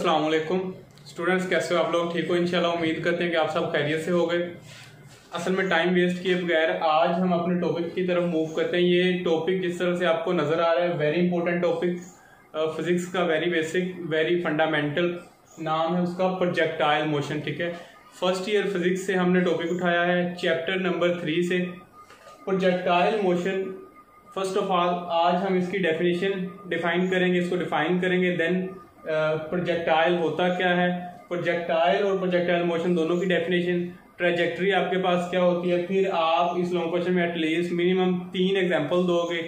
अस्सलाम वालेकुम स्टूडेंट्स, कैसे हो आप लोग? ठीक हो इंशाल्लाह। उम्मीद करते हैं कि आप सब खैरियत से हो गए। असल में टाइम वेस्ट किए बगैर आज हम अपने टॉपिक की तरफ मूव करते हैं। ये टॉपिक जिस तरह से आपको नज़र आ रहा है, वेरी इंपॉर्टेंट टॉपिक, फिजिक्स का वेरी बेसिक वेरी फंडामेंटल, नाम है उसका प्रोजेक्टाइल मोशन। ठीक है, फर्स्ट ईयर फिजिक्स से हमने टॉपिक उठाया है, चैप्टर नंबर 3 से projectile motion. First of all आज हम इसकी डेफिनेशन डिफाइन करेंगे, इसको डिफाइन करेंगे। देन प्रोजेक्टाइल होता क्या है, प्रोजेक्टाइल और प्रोजेक्टाइल मोशन दोनों की डेफिनेशन, ट्रेजेक्ट्री आपके पास क्या होती है। फिर आप इस लॉन्ग क्वेश्चन में एटलीस्ट मिनिमम 3 एग्जांपल दोगे।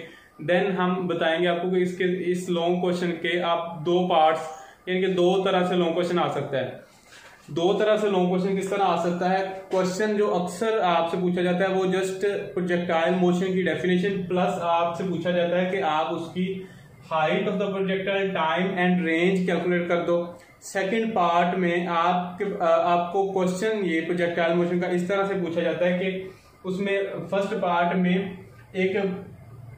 देन हम बताएंगे आपको कि इसके इस लॉन्ग क्वेश्चन के आप 2 पार्ट्स, यानी कि 2 तरह से लॉन्ग क्वेश्चन आ सकता है। 2 तरह से लॉन्ग क्वेश्चन किस तरह आ सकता है? क्वेश्चन जो अक्सर आपसे पूछा जाता है वो जस्ट प्रोजेक्टाइल मोशन की डेफिनेशन प्लस आपसे पूछा जाता है कि आप उसकी height of the projectile, time and range calculate कर दो। सेकंड पार्ट में आपको क्वेश्चन ये प्रोजेक्टाइल मोशन का इस तरह से पूछा जाता है कि उसमें फर्स्ट पार्ट में एक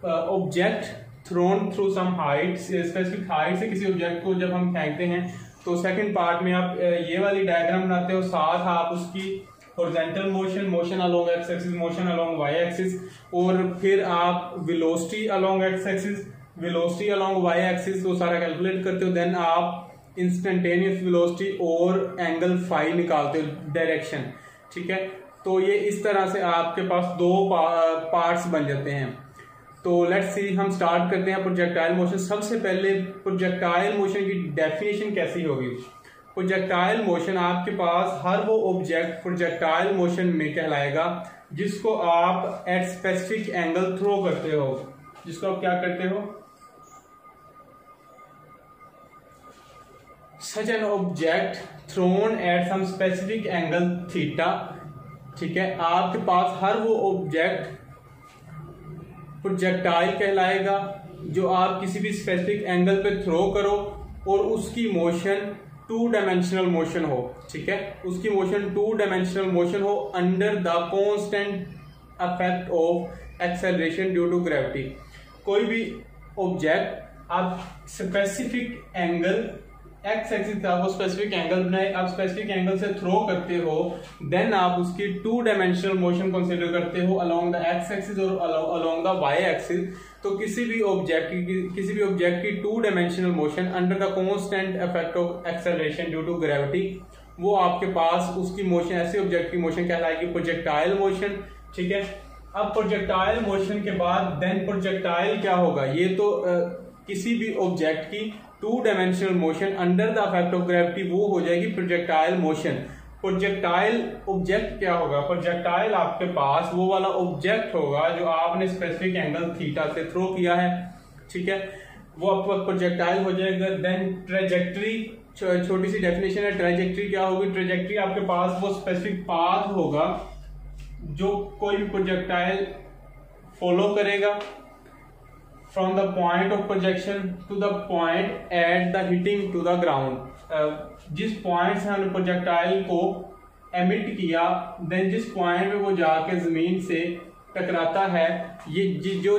object thrown through some height, specific height से किसी ऑब्जेक्ट को जब हम फेंकते हैं तो सेकंड पार्ट में आप ये वाली डायग्राम बनाते हो, साथ आप उसकी horizontal motion, motion along x axis, motion along y axis, और फिर आप velocity along x axis, velocity along y axis वो सारा कैलकुलेट करते हो। देन आप इंस्टेंटेनियस वेलोसिटी और एंगल फाई निकालते हो, डायरेक्शन। ठीक है, तो ये इस तरह से आपके पास 2 पार्ट्स बन जाते हैं। तो लेट्स सी, हम स्टार्ट करते हैं प्रोजेक्टाइल मोशन। सबसे पहले प्रोजेक्टाइल मोशन की डेफिनेशन कैसी होगी? प्रोजेक्टाइल मोशन आपके पास हर वो ऑब्जेक्ट प्रोजेक्टाइल मोशन में कहलाएगा जिसको आप एट स्पेसिफिक एंगल थ्रो करते हो। जिसको आप क्या करते हो? Such an object thrown at some specific angle theta. ठीक है, आपके पास हर वो ऑब्जेक्ट प्रोजेक्टाइल कहलाएगा जो आप किसी भी स्पेसिफिक एंगल पे थ्रो करो और उसकी मोशन 2 डायमेंशनल मोशन हो। ठीक है, उसकी मोशन 2 डायमेंशनल मोशन हो under the constant effect of acceleration due to gravity. कोई भी ऑब्जेक्ट आप स्पेसिफिक एंगल एक्स एक्सिस का वो स्पेसिफिक एंगल बनाए, आप स्पेसिफिक एंगल से थ्रो करते हो, देन आप उसकी 2 डायमेंशनल मोशन कंसीडर करते हो अलोंग द एक्स एक्सिस और अलोंग द वाई एक्सिस। तो किसी भी ऑब्जेक्ट की 2 dimensional motion under the constant effect of acceleration due to gravity, वो आपके पास उसकी मोशन, ऐसे ऑब्जेक्ट की मोशन कहलाएगी प्रोजेक्टाइल मोशन। ठीक है, अब प्रोजेक्टाइल मोशन के बाद देन प्रोजेक्टाइल क्या होगा? ये तो किसी भी ऑब्जेक्ट की 2 dimensional motion under the effect of gravity वो हो जाएगी प्रोजेक्टाइल मोशन। प्रोजेक्टाइल ऑब्जेक्ट क्या होगा? प्रोजेक्टाइल आपके पास वो वाला ऑब्जेक्ट होगा जो आपने स्पेसिफिक एंगल थीटा से थ्रो किया है। ठीक है, वो आपका प्रोजेक्टाइल हो जाएगा। देन ट्रेजेक्ट्री, छोटी सी डेफिनेशन है, ट्रेजेक्ट्री क्या होगी? ट्रेजेक्ट्री आपके पास वो स्पेसिफिक पाथ होगा जो कोई भी प्रोजेक्टाइल फॉलो करेगा from the point of projection to the point at the hitting to the ground। जिस पॉइंट से हमने प्रोजेक्टाइल को एमिट किया, देन जिस पॉइंट पे वो जाके जमीन से टकराता है, ये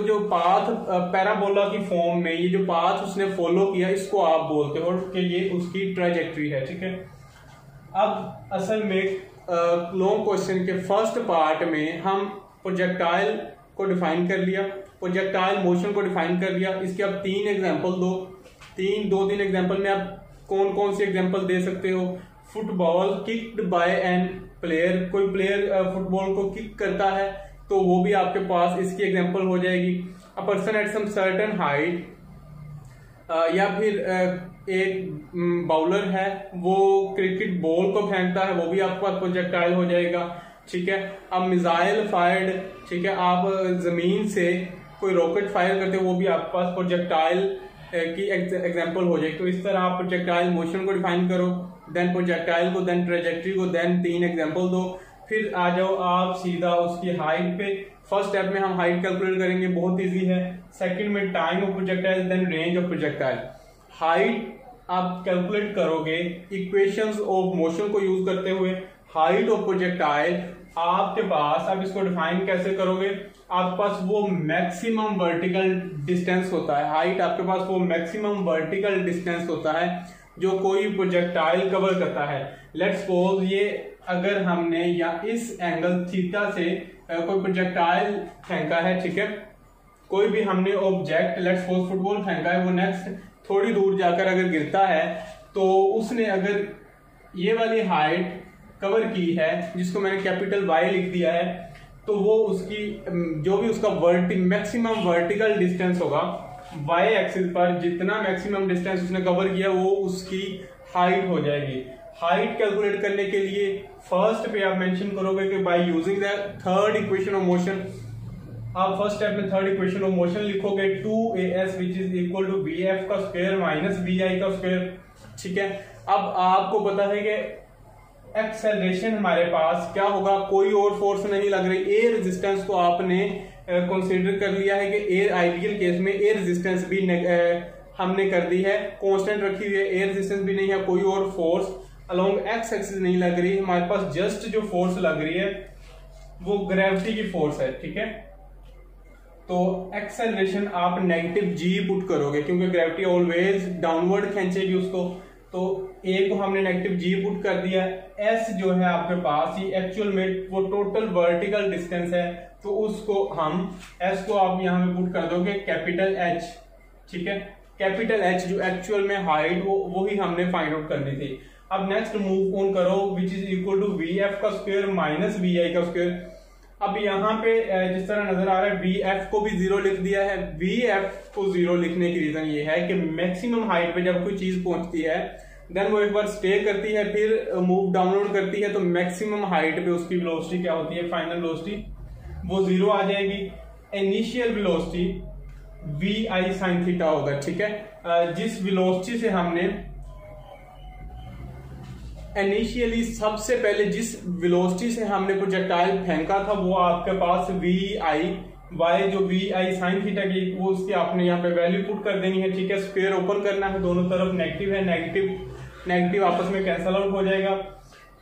जो पाथ पैराबोला की फॉर्म में ये जो पाथ उसने फॉलो किया, इसको आप बोलते हो कि ये उसकी ट्रेजेक्ट्री है। ठीक है, अब असल में लॉन्ग क्वेश्चन के फर्स्ट पार्ट में हम प्रोजेक्टाइल को डिफाइन कर लिया, प्रोजेक्टाइल मोशन को डिफाइन कर लिया। इसके आप 3 एग्जांपल दो। 3 एग्जांपल में आप कौन कौन से एग्जांपल दे सकते हो? Football kicked by an player, कोई प्लेयर फुटबॉल को किक करता है तो वो भी आपके पास इसकी एग्जांपल हो जाएगी। A person at some certain height, या फिर एक बाउलर है वो क्रिकेट बॉल को फेंकता है, वो भी आपके पास प्रोजेक्टाइल हो जाएगा। ठीक है, अब मिसाइल फायर्ड, ठीक है, आप जमीन से कोई रॉकेट फायर करते हो, वो भी आपके पास प्रोजेक्टाइल की एग्जांपल हो जाएगी। तो इस तरह आप प्रोजेक्टाइल मोशन को डिफाइन करो, देन प्रोजेक्टाइल को, देन ट्रेजेक्ट्री को, देन 3 एग्जांपल दो। फिर आ जाओ आप सीधा उसकी हाइट पे। फर्स्ट स्टेप में हम हाइट कैलकुलेट करेंगे, बहुत इजी है। सेकंड में time of projectile, then range of projectile. Height आप कैलकुलेट करोगे इक्वेशंस ऑफ मोशन को यूज करते हुए। हाइट ऑफ प्रोजेक्टाइल आपके पास, आप इसको डिफाइन कैसे करोगे? आपके पास वो मैक्सिमम वर्टिकल डिस्टेंस होता है, हाइट आपके पास वो मैक्सिमम वर्टिकल डिस्टेंस होता है जो कोई प्रोजेक्टाइल कवर करता है। लेट्स सपोज ये अगर हमने या इस एंगल थीटा से कोई प्रोजेक्टाइल फेंका है, ठीक है, कोई भी हमने ऑब्जेक्ट लेट्स सपोज फुटबॉल फेंका है, वो नेक्स्ट थोड़ी दूर जाकर अगर गिरता है तो उसने अगर ये वाली हाइट कवर की है जिसको मैंने कैपिटल वाई लिख दिया है, तो वो उसकी जो भी उसका मैक्सिमम वर्टिकल डिस्टेंस होगा वाई एक्सिस पर, जितना मैक्सिमम डिस्टेंस उसने कवर किया वो उसकी हाइट हो जाएगी। हाइट कैलकुलेट करने के लिए फर्स्ट पे आप मेंशन करोगे कि by using the third equation of motion, आप फर्स्ट स्टेप में थर्ड इक्वेशन ऑफ मोशन लिखोगे 2as which is equal to vf का स्क्वायर माइनस vi का स्क्वायर, ठीक है। अब आपको पता है कि एक्सेलरेशन हमारे पास क्या होगा, कोई और फोर्स नहीं लग रही, एयर रेजिस्टेंस को आपने कंसीडर कर लिया है कि एयर आइडियल केस में एयर रेजिस्टेंस भी हमने कर दी है, कांस्टेंट रखी हुई है, एयर रेजिस्टेंस भी नहीं है, कोई और फोर्स अलोंग एक्स एक्सिस नहीं लग रही, हमारे पास जस्ट जो फोर्स लग रही है वो ग्रेविटी की फोर्स है, ठीक है। तो एक्सेलरेशन आप नेगेटिव जी पुट करोगे क्योंकि ग्रेविटी ऑलवेज डाउनवर्ड खींचेगी उसको, तो ए को हमने नेगेटिव जी पुट कर दिया। एस जो है आपके पास ये एक्चुअल में वो टोटल वर्टिकल डिस्टेंस है, तो उसको हम एस को आप यहाँ पे पुट कर दोगे कैपिटल एच, ठीक है। कैपिटल एच जो एक्चुअल में हाइट वो ही हमने फाइंड आउट करनी थी। अब नेक्स्ट मूव ऑन करो which is equal to V F का स्क्वायर माइनस वी आई का स्क्वायर। अब यहाँ पे जिस तरह नजर आ रहा है वी एफ को भी जीरो लिख दिया है। वी एफ को जीरो लिखने की रीजन ये है कि मैक्सिमम हाइट पे जब कोई चीज पहुंचती है देन वो एक बार स्टे करती है फिर मूव डाउनवर्ड करती है, तो मैक्सिमम हाइट पे उसकी वेलोसिटी क्या होती है, फाइनल वेलोसिटी वो जीरो आ जाएगी। Initial velocity V I sine theta होगा, ठीक है। जिस वेलोसिटी से हमने इनिशियली सबसे पहले जिस वेलोसिटी से हमने प्रोजेक्टाइल फेंका था वो आपके पास वी आई वाई जो वी आई साइन थीटा की वो उसकी आपने यहाँ पे वैल्यू पुट कर देनी है, ठीक है। स्क्वायर ओपन करना है, दोनों तरफ नेगेटिव है, नेगेटिव आपस में कैंसल आउट हो जाएगा।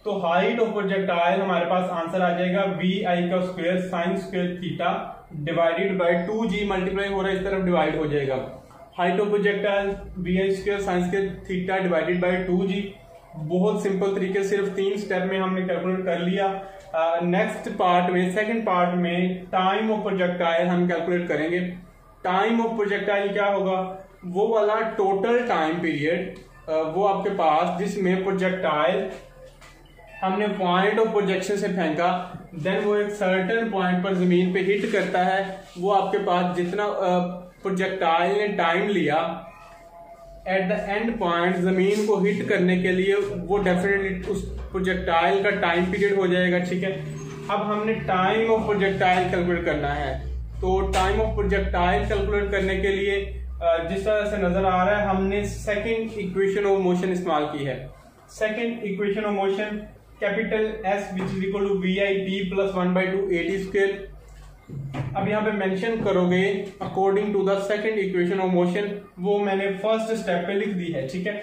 तो हाइट ऑफ प्रोजेक्टाइल हमारे पास आंसर आ जाएगा वी आई का square sine square theta divided by 2g multiply हो रहा है इस तरफ डिवाइड हो जाएगा। Height of projectile V I square sine square theta divided by 2g। बहुत सिंपल तरीके सिर्फ 3 स्टेप में हमने कैलकुलेट कर लिया। नेक्स्ट पार्ट में सेकंड पार्ट में टाइम ऑफ प्रोजेक्टाइल हम कैलकुलेट करेंगे। टाइम ऑफ प्रोजेक्टाइल क्या होगा, वो वाला टोटल टाइम पीरियड वो आपके पास जिसमें प्रोजेक्टाइल हमने पॉइंट ऑफ प्रोजेक्शन से फेंका देन वो एक सर्टेन पॉइंट पर जमीन पे हिट करता है, वो आपके पास जितना प्रोजेक्टाइल ने टाइम लिया एट द एंड पॉइंट जमीन को हिट करने के लिए वो डेफिनेटली उस प्रोजेक्टाइल का टाइम पीरियड हो जाएगा, ठीक है। अब हमने टाइम ऑफ प्रोजेक्टाइल कैलकुलेट करना है, तो टाइम ऑफ प्रोजेक्टाइल कैलकुलेट करने के लिए जिस तरह से नजर आ रहा है हमने सेकंड इक्वेशन ऑफ मोशन इस्तेमाल की है। Second equation of motion capital S which is equal to V I T plus 1/2 AT square. अब यहाँ पे मेंशन करोगे according to the second equation of motion, वो मैंने फर्स्ट स्टेप पे लिख दी है, ठीक है।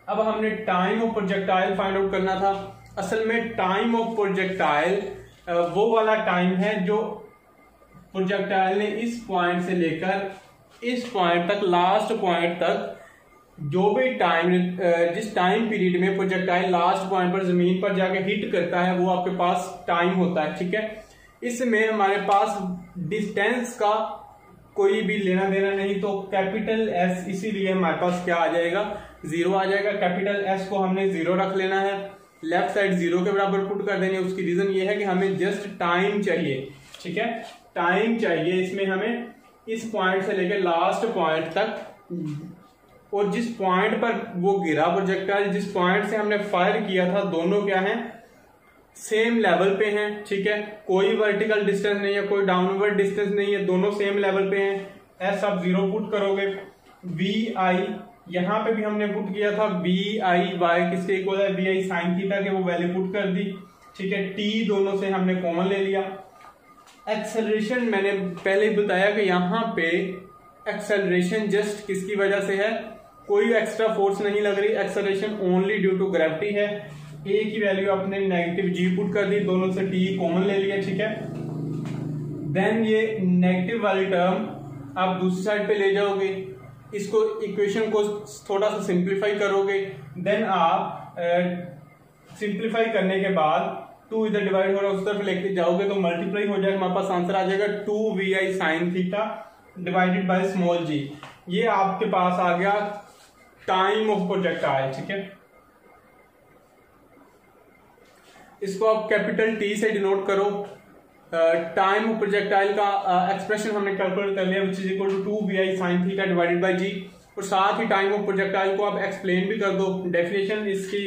अब हमने time of projectile find out करना था। असल में टाइम ऑफ प्रोजेक्टाइल वो वाला टाइम है जो प्रोजेक्टाइल ने इस पॉइंट से लेकर इस पॉइंट तक लास्ट पॉइंट तक जो भी टाइम जिस टाइम पीरियड में प्रोजेक्टाइल लास्ट पॉइंट पर जमीन पर जाके हिट करता है वो आपके पास टाइम होता है, ठीक है। इसमें हमारे पास डिस्टेंस का कोई भी लेना देना नहीं, तो कैपिटल एस इसीलिए हमारे पास क्या आ जाएगा, जीरो आ जाएगा। कैपिटल एस को हमने जीरो रख लेना है, लेफ्ट साइड जीरो के बराबर पुट कर देनी है। उसकी रीजन ये है कि हमें जस्ट टाइम चाहिए, ठीक है, टाइम चाहिए इसमें हमें इस पॉइंट से लेकर लास्ट पॉइंट तक, और जिस पॉइंट पर वो गिरा प्रोजेक्टाइल जिस पॉइंट से हमने फायर किया था दोनों क्या हैं, सेम लेवल पे हैं, ठीक है। कोई वर्टिकल डिस्टेंस नहीं है, कोई डाउनवर्ड डिस्टेंस नहीं है, दोनों सेम लेवल पे हैं। एस आप जीरो पुट करोगे, वी आई यहाँ पे भी हमने पुट किया था, वी आई वाई किसके इक्वल है, वी आई साइन थीटा के वो वैल्यू पुट कर दी, ठीक है। टी दोनों से हमने कॉमन ले लिया। एक्सेलरेशन मैंने पहले बताया कि यहाँ पे एक्सेलरेशन जस्ट किसकी वजह से है, कोई एक्स्ट्रा फोर्स नहीं लग रही, acceleration only due to gravity है। ए की वैल्यू आपने नेगेटिव जी पुट कर दी, दोनों से टी कॉमन ले लिया, ठीक है। देन ये नेगेटिव वाली टर्म आप दूसरी साइड पे ले जाओगे, इसको इक्वेशन को थोड़ा सा सिंप्लीफाई करोगे, देन आप सिंप्लीफाई करने के बाद 2 इधर डिवाइड हो रहा है उस तरफ लेके जाओगे तो मल्टीप्लाई हो जाएगा, हमारे पास आंसर आ जाएगा 2vi sin theta divided by small g. ये आपके पास आ गया टाइम ऑफ प्रोजेक्टाइल। ठीक है, इसको आप कैपिटल टी से डिनोट करो। टाइम ऑफ प्रोजेक्टाइल का एक्सप्रेशन हमने कैलकुलेट कर लिया which is equal to 2vi sin theta divided by g. और साथ ही टाइम ऑफ प्रोजेक्टाइल को आप एक्सप्लेन भी कर दो, डेफिनेशन इसकी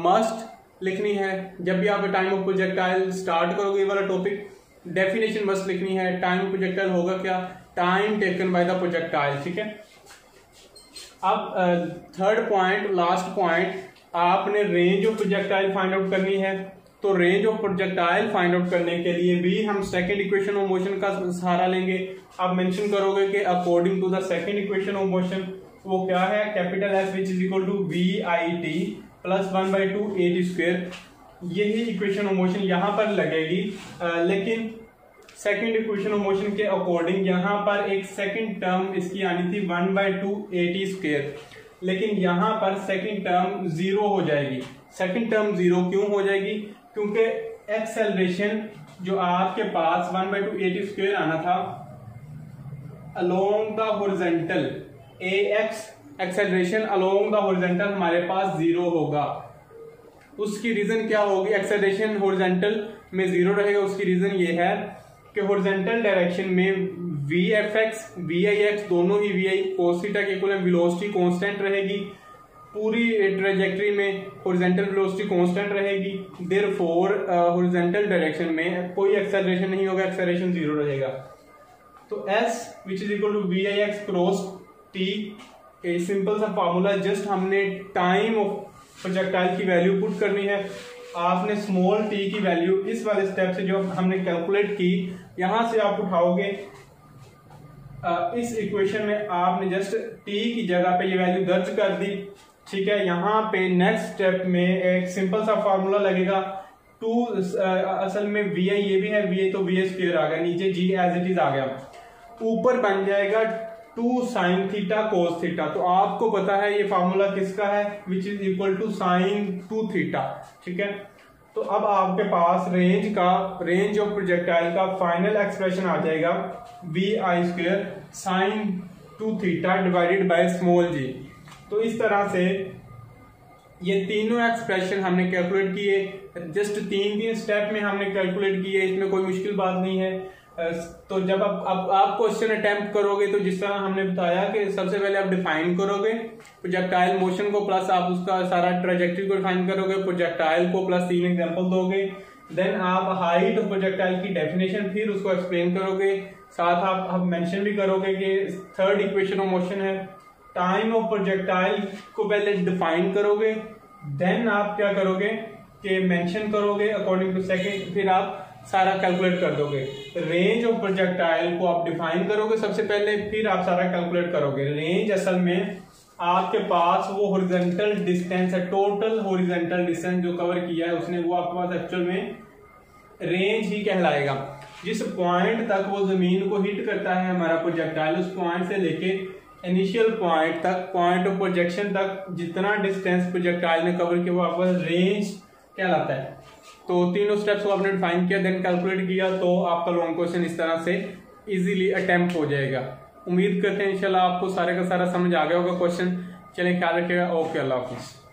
मस्ट लिखनी है। जब भी आप टाइम ऑफ प्रोजेक्टाइल स्टार्ट करोगे ये वाला टॉपिक, डेफिनेशन मस्ट लिखनी है। टाइम ऑफ प्रोजेक्टाइल होगा क्या, time taken by the projectile. ठीक है, अब थर्ड पॉइंट, लास्ट पॉइंट, आपने range of projectile find out करनी है। तो range of projectile find out करने के लिए भी हम सेकंड इक्वेशन ऑफ मोशन का सहारा लेंगे। आप मेंशन करोगे कि according to the second equation of motion, वो क्या है, capital S which is equal to VIT plus 1/2 AT square. यही इक्वेशन ऑफ मोशन यहाँ पर लगेगी, लेकिन सेकंड इक्वेशन ऑफ मोशन के अकॉर्डिंग यहाँ पर एक सेकंड टर्म इसकी आनी थी 1/2 AT स्क्वायर, लेकिन यहाँ पर सेकंड टर्म 0 हो जाएगी। सेकंड टर्म 0 क्यों हो जाएगी, क्योंकि एक्सेलरेशन जो आपके पास 1/2 AT स्क्वायर आना था along the horizontal, AX acceleration along the horizontal हमारे पास 0 होगा। उसकी रीजन क्या होगी, एक्सेलरेशन हॉरिजॉन्टल में 0 रहेगा। उसकी रीजन ये है कि हॉरिजॉन्टल डायरेक्शन में VFX VIX दोनों ही VI cos थीटा के इक्वल वेलोसिटी कांस्टेंट रहेगी। पूरी ट्रेजेक्टरी में हॉरिजॉन्टल वेलोसिटी कांस्टेंट रहेगी, देयरफॉर हॉरिजॉन्टल डायरेक्शन में कोई एक्सेलरेशन नहीं होगा, एक्सेलरेशन 0 रहेगा। तो S which is equal to VIX cross T, a simple सा फार्मूला, जस्ट हमने टाइम ऑफ प्रोजेक्टाइल की वैल्यू पुट करनी है। आपने स्मॉल t की वैल्यू इस वाले स्टेप से जो हमने कैलकुलेट की, यहां से आप उठाओगे इस इक्वेशन में आपने जस्ट t की जगह पे ये वैल्यू दर्ज कर दी। ठीक है, यहाँ पे नेक्स्ट स्टेप में एक सिंपल सा फार्मूला लगेगा 2, असल में vi ये भी है, vi तो vi स्क्वायर आ गया, नीचे g एज इट इज आ गया, ऊपर बन जाएगा 2 sin थीटा cos थीटा। तो आपको पता है ये फार्मूला किसका है, which is equal to sin 2 theta. ठीक है, तो अब आपके पास रेंज ऑफ प्रोजेक्टाइल का फाइनल एक्सप्रेशन आ जाएगा VI square sin 2 theta divided by small g. तो इस तरह से ये तीनों एक्सप्रेशन हमने कैलकुलेट किए, जस्ट तीन स्टेप में हमने कैलकुलेट किए, इसमें कोई मुश्किल बात नहीं है। तो जब आप क्वेश्चन अटेम्प्ट करोगे तो जिस तरह हमने बताया कि सबसे पहले आप डिफाइन करोगे प्रोजेक्टाइल मोशन को, प्लस आप उसका सारा ट्रेजेक्टरी को डिफाइन करोगे, प्रोजेक्टाइल को प्लस 3 एग्जांपल दोगे, देन आप हाइट ऑफ प्रोजेक्टाइल की डेफिनेशन फिर उसको एक्सप्लेन करोगे, साथ आप मेंशन भी करोगे कि थर्ड इक्वेशन ऑफ मोशन है। टाइम ऑफ प्रोजेक्टाइल को पहले डिफाइन करोगे, देन आप क्या करोगे कि मेंशन करोगे अकॉर्डिंग टू सेकंड, फिर आप सारा कैलकुलेट कर दोगे। रेंज ऑफ प्रोजेक्टाइल को आप डिफाइन करोगे सबसे पहले, फिर आप सारा कैलकुलेट करोगे। रेंज असल में आपके पास वो हॉरिजॉन्टल डिस्टेंस है, टोटल हॉरिजॉन्टल डिस्टेंस जो कवर किया है उसने, वो आपके पास एक्चुअल में रेंज ही कहलाएगा। जिस पॉइंट तक वो जमीन को हिट करता है हमारा प्रोजेक्टाइल, उस पॉइंट से लेके इनिशियल पॉइंट तक, पॉइंट ऑफ प्रोजेक्शन तक जितना डिस्टेंस प्रोजेक्टाइल ने कवर किया वो आपका रेंज कहलाता है। तो तीनों स्टेप्स को आपने डिफाइन किया, देन कैलकुलेट किया, तो आपका लॉन्ग क्वेश्चन इस तरह से इजीली अटेम्प्ट हो जाएगा। उम्मीद करते हैं इंशाल्लाह आपको सारे का सारा समझ आ गया होगा क्वेश्चन। चलें, ख्याल रखिएगा। ओके, अल्लाह हाफिज़।